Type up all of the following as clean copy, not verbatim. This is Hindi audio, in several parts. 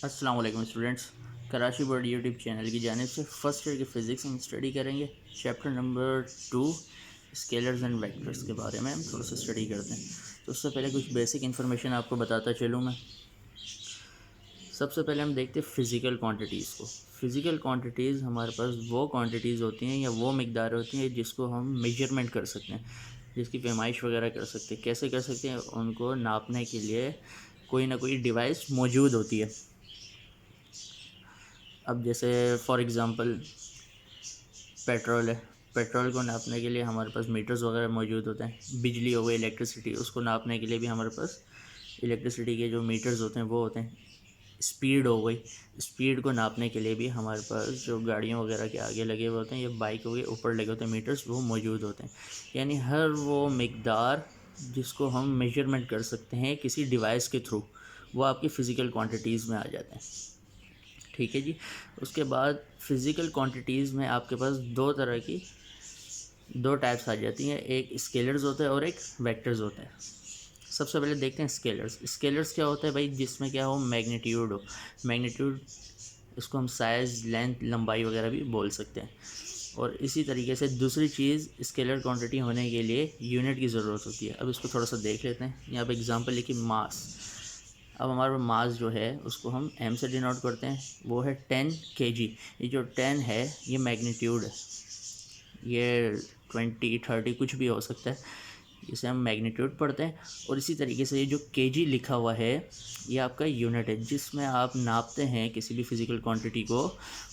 अस्सलाम वालेकुम students. Karachi board YouTube channel की जानिब से फ़र्स्ट ईयर की फ़िज़िक्स हम स्टडी करेंगे। Chapter number 2 scalars and vectors के बारे में हम थोड़ा सा स्टडी करते हैं। तो उससे पहले कुछ बेसिक इन्फॉर्मेशन आपको बताता चलूँ मैं। सबसे पहले हम देखते हैं फ़िज़िकल क्वांटिटीज़ को। फ़िज़िकल क्वांटिटीज़ हमारे पास वो क्वांटिटीज़ होती हैं या वो मिक़दार होती हैं जिसको हम मेजरमेंट कर सकते हैं, जिसकी पैमाइश वगैरह कर सकते हैं। कैसे कर सकते हैं? उनको नापने के लिए कोई ना कोई डिवाइस मौजूद होती है। अब जैसे फॉर एग्ज़ाम्पल पेट्रोल है। पेट्रोल को नापने के लिए हमारे पास मीटर्स वगैरह मौजूद होते हैं। बिजली हो गई, इलेक्ट्रिसिटी, उसको नापने के लिए भी हमारे पास इलेक्ट्रिसिटी के जो मीटर्स होते हैं वो होते हैं। स्पीड हो गई, स्पीड को नापने के लिए भी हमारे पास जो गाड़ियों वगैरह के आगे लगे हुए होते हैं या बाइक के ऊपर लगे होते हैं मीटर्स, वो मौजूद होते हैं। यानी हर वो मिक़दार जिसको हम मेजरमेंट कर सकते हैं किसी डिवाइस के थ्रू, वो आपकी फ़िज़िकल क्वांटिटीज़ में आ जाते हैं। ठीक है जी। उसके बाद फ़िज़िकल क्वांटिटीज़ में आपके पास दो टाइप्स आ जाती हैं। एक स्केलर्स होता है और एक वेक्टर्स होता है। सबसे पहले देखते हैं स्केलर्स। स्केलर्स क्या होता है भाई? जिसमें क्या हो, मैग्नीट्यूड हो। मैग्नीट्यूड, इसको हम साइज़, लेंथ, लंबाई वगैरह भी बोल सकते हैं। और इसी तरीके से दूसरी चीज़, स्केलर क्वांटिटी होने के लिए यूनिट की ज़रूरत होती है। अब इसको थोड़ा सा देख लेते हैं। यहाँ पे एग्जांपल लिखी, मास। अब हमारा मास जो है उसको हम एम से डिनोट करते हैं, वो है 10 kg। ये जो 10 है ये मैग्नीट्यूड है, ये 20, 30 कुछ भी हो सकता है, इसे हम मैग्नीट्यूड पढ़ते हैं। और इसी तरीके से ये जो kg लिखा हुआ है ये आपका यूनिट है, जिसमें आप नापते हैं किसी भी फिज़िकल क्वांटिटी को,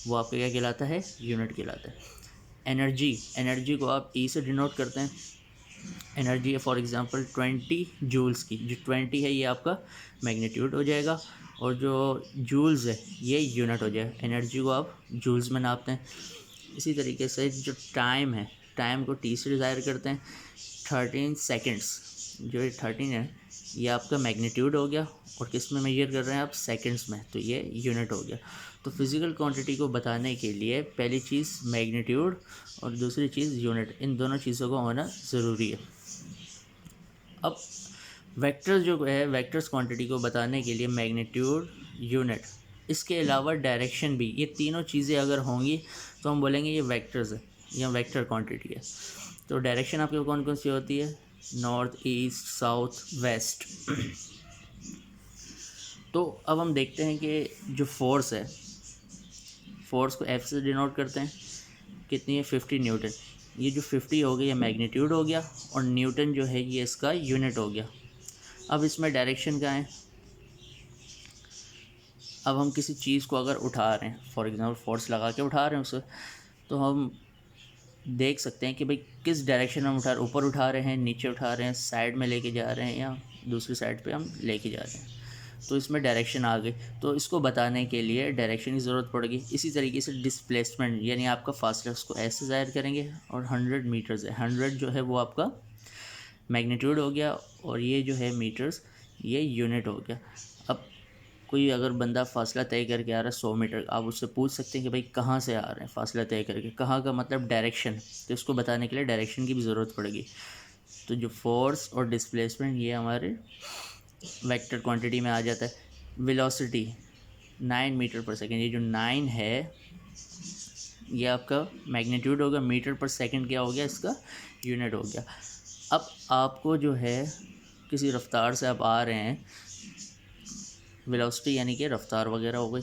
वो आपका क्या कहलाता है? यूनिट कहलाता है। एनर्जी को आप ई से डिनोट करते हैं। एनर्जी है फॉर एग्ज़ाम्पल 20 जूल्स की, जो 20 है ये आपका मैग्नीट्यूड हो जाएगा, और जो जूल्स है ये यूनिट हो जाएगा। एनर्जी को आप जूल्स में नापते हैं। इसी तरीके से जो टाइम है, टाइम को टी से डिज़ायर करते हैं। 13 सेकेंड्स, जो ये 13 है ये आपका मैग्नीट्यूड हो गया, और किस में मेजर कर रहे हैं आप? सेकेंड्स में, तो ये यूनिट हो गया। तो फिज़िकल क्वांटिटी को बताने के लिए पहली चीज़ मैग्नीट्यूड और दूसरी चीज़ यूनिट, इन दोनों चीज़ों को होना ज़रूरी है। अब वेक्टर्स जो है, वेक्टर्स क्वांटिटी को बताने के लिए मैग्नीट्यूड, यूनिट, इसके अलावा डायरेक्शन भी, ये तीनों चीज़ें अगर होंगी तो हम बोलेंगे ये वेक्टर्स है या वेक्टर क्वांटिटी है। तो डायरेक्शन आपके कौन कौन सी होती है? North, east, south, west. तो अब हम देखते हैं कि जो फोर्स है, फोर्स को एफ से डिनोट करते हैं। कितनी है? 50 न्यूटन। ये जो 50 हो गया ये मैग्नीट्यूड हो गया, और न्यूटन जो है ये इसका यूनिट हो गया। अब इसमें डायरेक्शन क्या है? अब हम किसी चीज़ को अगर उठा रहे हैं, फॉर एग्ज़ाम्पल फोर्स लगा के उठा रहे हैं उसे, तो हम देख सकते हैं कि भाई किस डायरेक्शन में हम उठा रहे हैं। ऊपर उठा रहे हैं, नीचे उठा रहे हैं, साइड में लेके जा रहे हैं, या दूसरी साइड पे हम लेके जा रहे हैं। तो इसमें डायरेक्शन आ गई, तो इसको बताने के लिए डायरेक्शन की ज़रूरत पड़ेगी। इसी तरीके से डिस्प्लेसमेंट, यानी आपका फासला, उसको ऐसे ज़ाहिर करेंगे। और 100 मीटर्स है, 100 जो है वो आपका मैग्नीट्यूड हो गया, और ये जो है मीटर्स, ये यूनिट हो गया। अब कोई अगर बंदा फ़ासला तय करके आ रहा है 100 मीटर, आप उससे पूछ सकते हैं कि भाई कहाँ से आ रहे हैं फ़ासला तय करके। कहाँ का मतलब डायरेक्शन, तो इसको बताने के लिए डायरेक्शन की भी ज़रूरत पड़ेगी। तो जो फोर्स और डिस्प्लेसमेंट ये हमारे वेक्टर क्वांटिटी में आ जाता है। वेलोसिटी 9 मीटर पर सेकेंड, ये जो 9 है ये आपका मैग्नीट्यूड होगा। मीटर पर सेकेंड क्या हो गया? इसका यूनिट हो गया। अब आपको जो है किसी रफ्तार से आप आ रहे हैं, वेलोसिटी यानी कि रफ्तार वगैरह हो गई,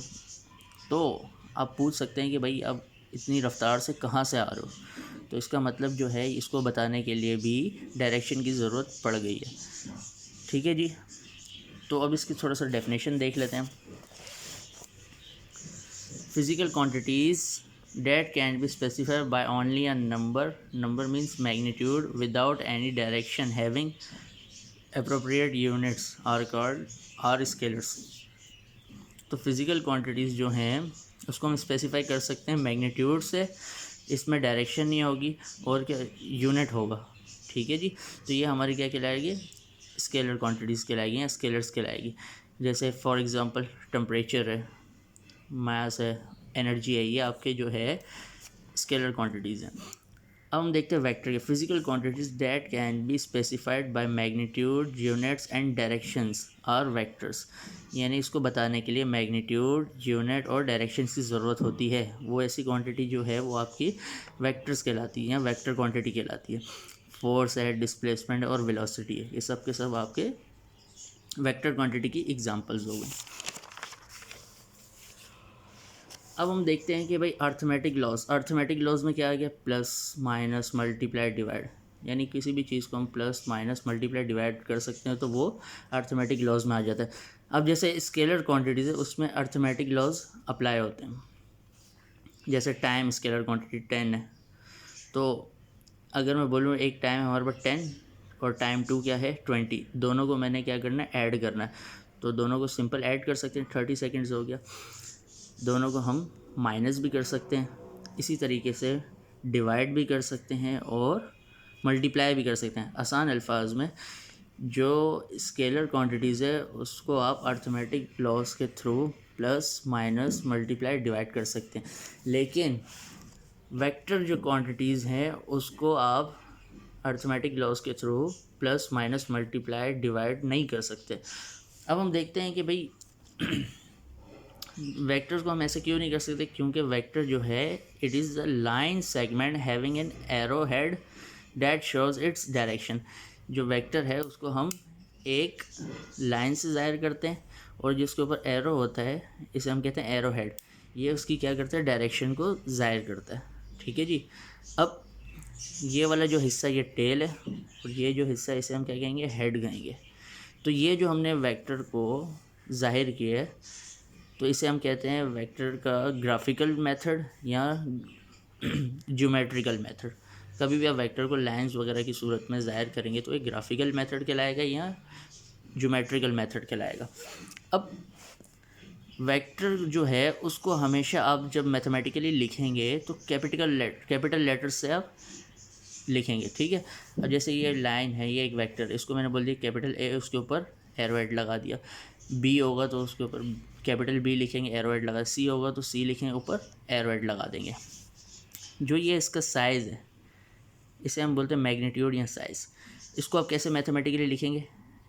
तो आप पूछ सकते हैं कि भाई अब इतनी रफ्तार से कहाँ से आ रहे हो। तो इसका मतलब जो है, इसको बताने के लिए भी डायरेक्शन की ज़रूरत पड़ गई है। ठीक है जी। तो अब इसकी थोड़ा सा डेफिनेशन देख लेते हैं। Physical quantities that can be specified by only a number means magnitude without any direction having appropriate units are called are scalars। तो फिज़िकल क्वांटिटीज़ जो हैं उसको हम स्पेसिफाई कर सकते हैं मैग्नीट्यूड से, इसमें डायरेक्शन नहीं होगी, और क्या? यूनिट होगा। ठीक है जी। तो ये हमारी क्या कहलाएगी? स्केलर क्वांटिटीज़ कहलाएगी या स्केलर्स कहलाएगी। जैसे फॉर एग्ज़ाम्पल टेम्परेचर है, मास है, एनर्जी है, ये आपके जो है स्केलर क्वांटिटीज़ हैं। अब हम देखते हैं वेक्टर के physical quantities that can be specified by magnitude, units and directions are vectors. यानी इसको बताने के लिए मैग्नीट्यूड, यूनिट और डायरेक्शंस की ज़रूरत होती है। वो ऐसी क्वांटिटी जो है वो आपकी वेक्टर्स कहलाती है या वेक्टर क्वांटिटी कहलाती है। फोर्स है, डिस्प्लेसमेंट और वेलोसिटी है, ये सब के सब आपके वेक्टर क्वांटिटी की एग्जांपल्स हो गए। अब हम देखते हैं कि भाई अर्थमेटिक लॉज में क्या आ गया, प्लस माइनस मल्टीप्लाई डिवाइड। यानी किसी भी चीज़ को हम प्लस माइनस मल्टीप्लाई डिवाइड कर सकते हैं तो वो अर्थमेटिक लॉज में आ जाता है। अब जैसे स्केलर क्वांटिटीज़ है उसमें अर्थमेटिक लॉज अप्लाई होते हैं। जैसे टाइम स्केलर क्वांटिटी 10 है, तो अगर मैं बोलूँ एक टाइम हमारे पास 10 और टाइम 2 क्या है 20, दोनों को मैंने क्या करना है, ऐड करना है। तो दोनों को सिंपल ऐड कर सकते हैं, 30 सेकेंड्स हो गया। दोनों को हम माइनस भी कर सकते हैं, इसी तरीके से डिवाइड भी कर सकते हैं और मल्टीप्लाई भी कर सकते हैं। आसान अल्फाज में जो स्केलर क्वांटिटीज़ है उसको आप अर्थमेटिक लॉज के through plus minus multiply divide कर सकते हैं, लेकिन वेक्टर जो क्वांटिटीज़ हैं उसको आप अर्थमेटिक लॉज के through plus minus multiply divide नहीं कर सकते। अब हम देखते हैं कि भाई वेक्टर्स को हम ऐसे क्यों नहीं कर सकते, क्योंकि वेक्टर जो है it is the line segment having an arrow head that shows its direction. जो वेक्टर है उसको हम एक लाइन से ज़ाहिर करते हैं और जिसके ऊपर एरो होता है इसे हम कहते हैं एरो हेड। ये उसकी क्या करता है, डायरेक्शन को ज़ाहिर करता है। ठीक है जी। अब ये वाला जो हिस्सा ये टेल है और ये जो हिस्सा इसे हम क्या कहेंगे, हेड कहेंगे। तो ये जो हमने वेक्टर को ज़ाहिर किया है तो इसे हम कहते हैं वेक्टर का ग्राफिकल मेथड या ज्योमेट्रिकल मेथड। कभी भी आप वेक्टर को लाइंस वगैरह की सूरत में ज़ाहिर करेंगे तो एक ग्राफिकल मेथड कहलाएगा या ज्योमेट्रिकल मेथड कहलाएगा। अब वेक्टर जो है उसको हमेशा आप जब मैथमेटिकली लिखेंगे तो कैपिटल लेटर से आप लिखेंगे। ठीक है। अब जैसे ये लाइन है, ये एक वेक्टर, इसको मैंने बोल दिया कैपिटल ए, उसके ऊपर एरो हेड लगा दिया। बी होगा तो उसके ऊपर कैपिटल बी लिखेंगे, एरो हेड लगा। सी होगा तो सी लिखेंगे, ऊपर एरो हेड लगा देंगे। जो ये इसका साइज़ है इसे हम बोलते हैं मैग्नीट्यूड या साइज़। इसको आप कैसे मैथमेटिकली लिखेंगे,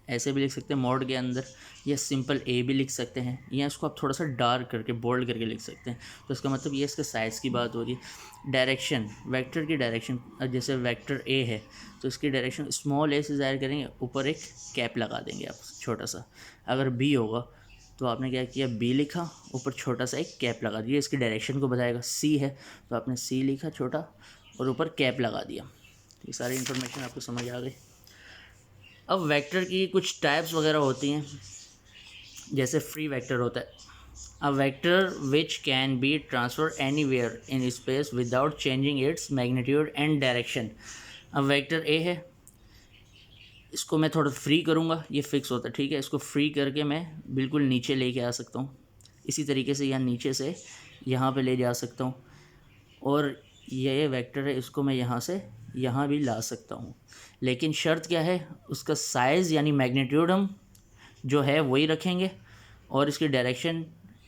ऐसे भी लिख सकते हैं मोड के अंदर, या सिंपल ए भी लिख सकते हैं, या इसको आप थोड़ा सा डार्क करके बोल्ड करके लिख सकते हैं। तो इसका मतलब ये इसके साइज़ की बात हो रही है। डायरेक्शन, वेक्टर की डायरेक्शन, जैसे वेक्टर ए है तो इसकी डायरेक्शन स्मॉल ए से ज़ाहिर करेंगे, ऊपर एक कैप लगा देंगे आप छोटा सा। अगर बी होगा तो आपने क्या किया, बी लिखा, ऊपर छोटा सा एक कैप लगा दिया, इसकी डायरेक्शन को बताएगा। सी है तो आपने सी लिखा छोटा और ऊपर कैप लगा दिया। ये सारी इन्फॉर्मेशन आपको समझ आ गई। अब वेक्टर की कुछ टाइप्स वगैरह होती हैं, जैसे फ्री वेक्टर होता है, अ vector which can be transfer anywhere in space without changing its magnitude and direction. अब वेक्टर ए है, इसको मैं थोड़ा फ्री करूँगा, ये फिक्स होता है। ठीक है। इसको फ्री करके मैं बिल्कुल नीचे लेके आ सकता हूँ, इसी तरीके से यहाँ नीचे से यहाँ पे ले जा सकता हूँ। और ये वेक्टर है, इसको मैं यहाँ से यहाँ भी ला सकता हूँ, लेकिन शर्त क्या है, उसका साइज़ यानी मैग्नीट्यूड हम जो है वही रखेंगे और इसकी डायरेक्शन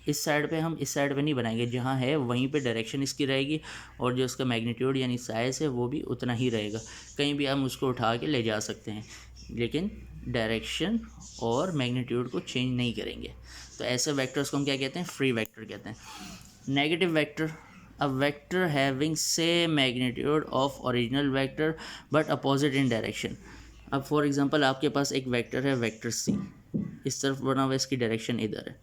इस साइड पे हम इस साइड पे नहीं बनाएंगे, जहाँ है वहीं पे डायरेक्शन इसकी रहेगी और जो इसका मैग्नीट्यूड यानी साइज़ है वो भी उतना ही रहेगा। कहीं भी हम उसको उठा के ले जा सकते हैं, लेकिन डायरेक्शन और मैग्नीट्यूड को चेंज नहीं करेंगे। तो ऐसे वेक्टर्स को हम क्या कहते हैं, फ्री वेक्टर कहते हैं। Negative vector, a vector having same magnitude of original vector but opposite in direction। अब फॉर एग्जांपल आपके पास एक वेक्टर है, वेक्टर सी, इस तरफ बना हुआ, इसकी डायरेक्शन इधर है।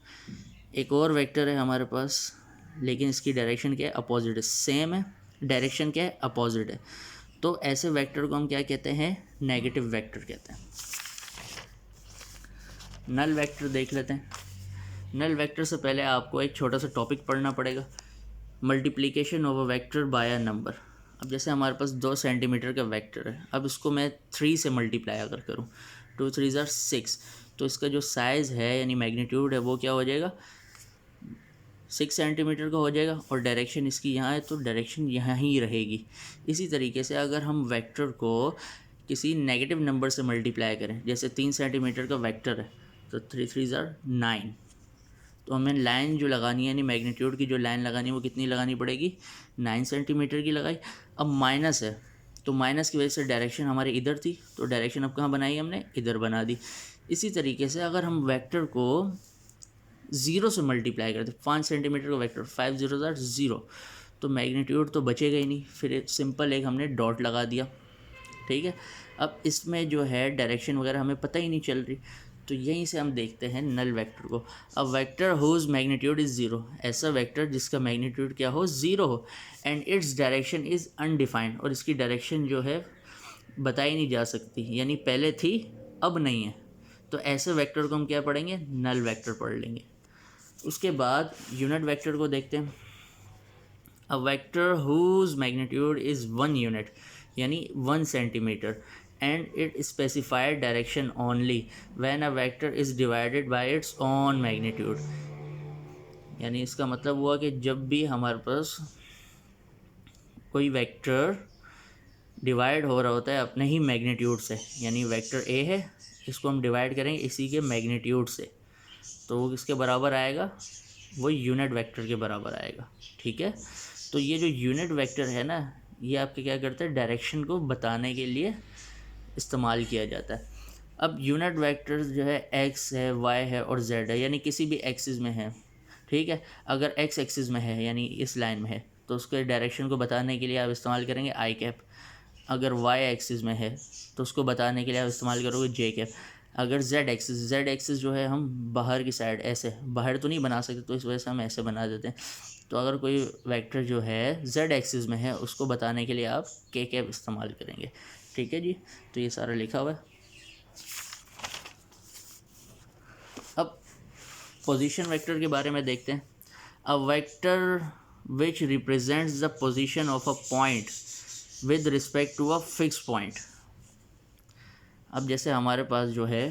एक और वेक्टर है हमारे पास, लेकिन इसकी डायरेक्शन क्या है, अपोजिट है। सेम है, डायरेक्शन क्या है, अपोजिट है। तो ऐसे वेक्टर को हम क्या कहते हैं, नेगेटिव वेक्टर कहते हैं। नल वेक्टर देख लेते हैं। नल वेक्टर से पहले आपको एक छोटा सा टॉपिक पढ़ना पड़ेगा, multiplication of a vector by a number. अब जैसे हमारे पास 2 सेंटीमीटर का वेक्टर है, अब इसको मैं 3 से मल्टीप्लाई अगर करूँ, 2 3 = 6, तो इसका जो साइज़ है यानी मैग्नीट्यूड है वो क्या हो जाएगा, 6 सेंटीमीटर का हो जाएगा। और डायरेक्शन इसकी यहाँ है तो डायरेक्शन यहाँ ही रहेगी। इसी तरीके से अगर हम वेक्टर को किसी नेगेटिव नंबर से मल्टीप्लाई करें, जैसे 3 सेंटीमीटर का वेक्टर है तो 3 3 = 9, तो हमें लाइन जो लगानी है यानी मैग्नीट्यूड की जो लाइन लगानी है वो कितनी लगानी पड़ेगी, 9 सेंटीमीटर की लगाई। अब माइनस है तो माइनस की वजह से डायरेक्शन हमारी इधर थी, तो डायरेक्शन अब कहाँ बनाई हमने, इधर बना दी। इसी तरीके से अगर हम वेक्टर को 0 से मल्टीप्लाई करते, 5 सेंटीमीटर का वेक्टर, 5 0 0, तो मैग्नीट्यूड तो बचेगा ही नहीं, फिर एक सिंपल एक हमने डॉट लगा दिया। ठीक है, अब इसमें जो है डायरेक्शन वगैरह हमें पता ही नहीं चल रही, तो यहीं से हम देखते हैं नल वेक्टर को। अब vector whose magnitude is zero, ऐसा वेक्टर जिसका मैग्नीट्यूड क्या हो, ज़ीरो हो, and its direction is undefined, और इसकी डायरेक्शन जो है बताई नहीं जा सकती, यानी पहले थी अब नहीं है, तो ऐसे वेक्टर को हम क्या पढ़ेंगे, नल वेक्टर पढ़ लेंगे। उसके बाद यूनिट वेक्टर को देखते हैं। A vector whose magnitude is 1 unit, यानी 1 centimetre, and it specified direction only when a vector is divided by its own magnitude. यानी इसका मतलब हुआ कि जब भी हमारे पास कोई वेक्टर डिवाइड हो रहा होता है अपने ही मैग्नीट्यूड से, यानी वेक्टर ए है, इसको हम डिवाइड करेंगे इसी के मैग्नीट्यूड से, तो वो किसके बराबर आएगा, वो यूनिट वेक्टर के बराबर आएगा। ठीक है, तो ये जो यूनिट वेक्टर है ना, ये आपके क्या करता है, डायरेक्शन को बताने के लिए इस्तेमाल किया जाता है। अब यूनिट वेक्टर जो है एक्स है, वाई है और जेड है, यानी किसी भी एक्सिस में है। ठीक है, अगर एक्स एक्सिस में है यानी इस लाइन में है, तो उसके डायरेक्शन को बताने के लिए आप इस्तेमाल करेंगे आई कैप। अगर वाई एक्सिस में है तो उसको बताने के लिए आप इस्तेमाल करोगे जे कैप। अगर जेड एक्सिस जो है हम बाहर की साइड, ऐसे बाहर तो नहीं बना सकते, तो इस वजह से हम ऐसे बना देते हैं। तो अगर कोई वेक्टर जो है जेड एक्सिस में है, उसको बताने के लिए आप के कैप इस्तेमाल करेंगे। ठीक है जी, तो ये सारा लिखा हुआ है। अब पोजीशन वेक्टर के बारे में देखते हैं। A vector which represents the position of a point with respect to a fix point. अब जैसे हमारे पास जो है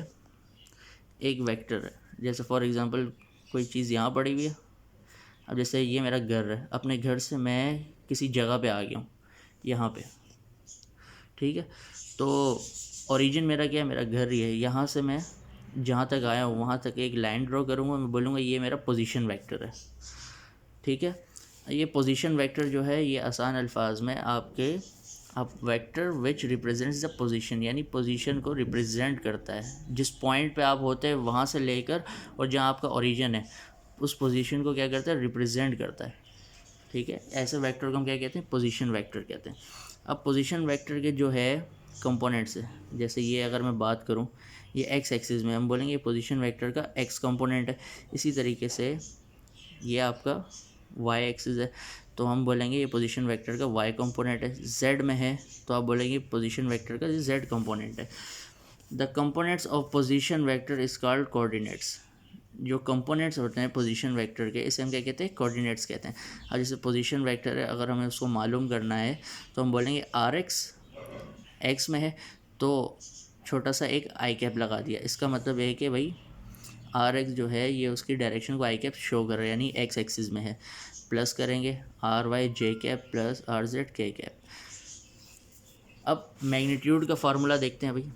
एक वेक्टर है, जैसे फॉर एग्जांपल कोई चीज़ यहाँ पड़ी हुई है। अब जैसे ये मेरा घर है, अपने घर से मैं किसी जगह पे आ गया हूँ, यहाँ पे। ठीक है, तो ओरिजिन मेरा क्या है, मेरा घर ही है। यहाँ से मैं जहाँ तक आया हूँ वहाँ तक एक लाइन ड्रॉ करूँगा, मैं बोलूँगा ये मेरा पोजीशन वेक्टर है। ठीक है, ये पोजीशन वेक्टर जो है, ये आसान अल्फाज में आपके अब vector which represents the position, यानी पोजीशन को रिप्रेजेंट करता है। जिस पॉइंट पे आप होते हैं वहाँ से लेकर और जहाँ आपका ओरिजिन है, उस पोजीशन को क्या करता है, रिप्रेजेंट करता है। ठीक है, ऐसे वेक्टर को हम क्या कहते हैं, पोजीशन वेक्टर कहते हैं। अब पोजीशन वेक्टर के जो है कंपोनेंट्स है, जैसे ये अगर मैं बात करूँ, ये एक्स एक्सिस में, हम बोलेंगे पोजीशन वेक्टर का एक्स कंपोनेंट है। इसी तरीके से ये आपका वाई एक्सिस है, तो हम बोलेंगे ये पोजीशन वेक्टर का वाई कंपोनेंट है। जेड में है तो आप बोलेंगे पोजीशन वेक्टर का जेड कंपोनेंट है। The components of position vector is called coordinates. जो कंपोनेंट्स होते हैं पोजीशन वेक्टर के, इसे हम क्या कहते हैं, कोऑर्डिनेट्स कहते हैं। अब जैसे पोजीशन वेक्टर है, अगर हमें उसको मालूम करना है तो हम बोलेंगे आर एक्स, एक्स में है तो छोटा सा एक आई कैप लगा दिया। इसका मतलब है कि भाई आर एक्स जो है ये उसकी डायरेक्शन को आई कैप शो कर रहा है, यानी एक्स एक्सिस में है। प्लस करेंगे R Y J cap plus are Z के कैप। अब मैग्नीट्यूड का फार्मूला देखते हैं भाई।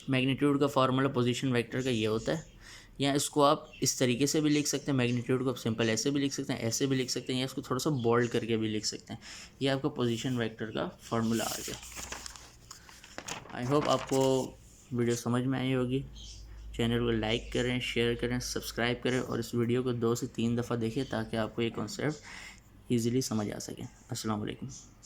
मैग्नीट्यूड का फार्मूला पोजीशन वेक्टर का ये होता है, या इसको आप इस तरीके से भी लिख सकते हैं, मैग्नीट्यूड को आप सिंपल ऐसे भी लिख सकते हैं, ऐसे भी लिख सकते हैं, या इसको थोड़ा सा बोल्ड करके भी लिख सकते हैं। ये आपका पोजीशन वेक्टर का फार्मूला आ गया। आई होप आपको वीडियो समझ में आई होगी। चैनल को लाइक करें, शेयर करें, सब्सक्राइब करें और इस वीडियो को 2 से 3 दफ़ा देखें ताकि आपको ये कॉन्सेप्ट ईज़िली समझ आ सके। अस्सलाम वालेकुम।